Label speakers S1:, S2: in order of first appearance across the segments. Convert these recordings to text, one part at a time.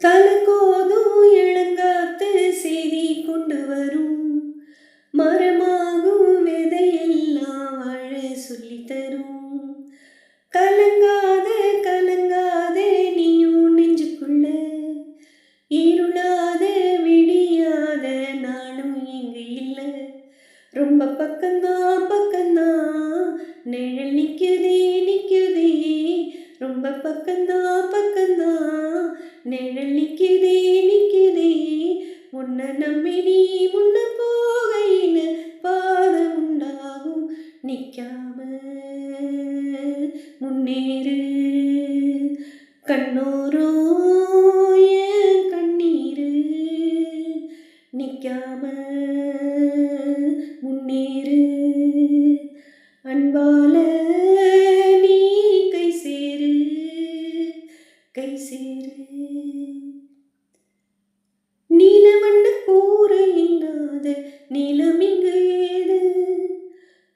S1: தலகோதும் இளங்காத்து செய்தி கொண்டு வரும், மரமாகும் விதையெல்லாம் வாழ சொல்லி தரும். கலங்காத கலங்காத நீயும் நெஞ்சுக்குள்ள, இருளாத விடியாத நானும் இங்கு இல்லை. ரொம்ப பக்கம்தான் பக்கம்தான் நிழல் நிற்குதே நிற்குதே, ரொம்ப பக்கம்தான் பக்கம்தான் நிழல் நிற்குதே நிற்குதே. உன்னை நம்பி நீ முன்ன போகையில பாதம் உண்டாகும், நிற்காம முன்னேறு. கண்ணோரோ என் கண்ணீரு, நிற்காம முன்னேறு. அன்பால நீ கை சேரு கை சேரு. நீலவண்ண கூரை இல்லாத நிலம் இங்கு ஏது,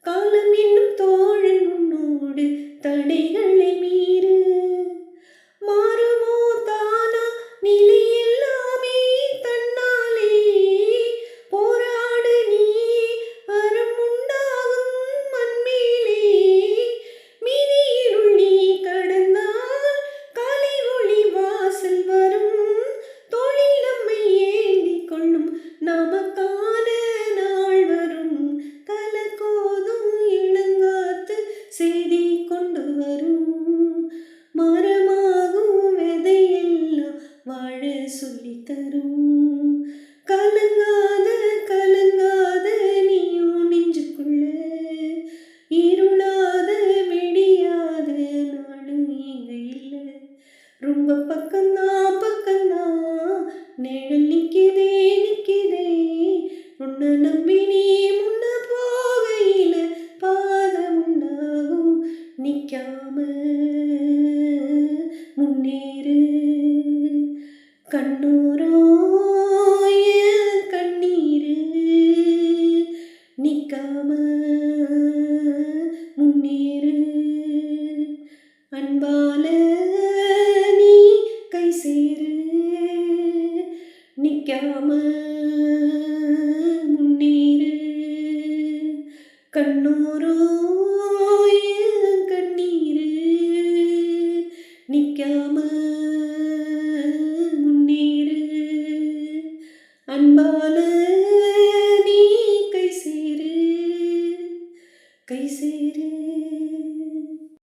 S1: காலம் என்னும் தோழன் உன்னோடு தடைகளை மீறு. மாறுமோ தானா நிலை எல்லாமே தன்னாலே, போராடு நீ அறம் உண்டாகும் மண்மேலே. மீதியிருள் நீ கடந்தால் காலை ஒளி வாசல் வரும், தோளில் நம்மை ஏந்தி கொள்ளும் நமக்கான நாள் வரும். தலகோதும் இளங்காத்து செய்தி கொண்டு வரும், மரமாகும் விதையெல்லாம் வாழ சொல்லி தரும். கலங்காத கலங்காத நீயும் நெஞ்சுக்குள்ள, இருளாத விடியாத நானும் இங்கு இல்லை. ரொம்ப பக்கம்தான் பக்கம்தான் நிழல் நிற்குதே நிற்குதே. உன்னை நம்பி நீ முன்ன போகையில பாதம் உண்டாகும், நிற்காம முன்னேறு. கண்ணோரோ என் கண்ணீரு, நிற்காம முன்னேறு. அன்பால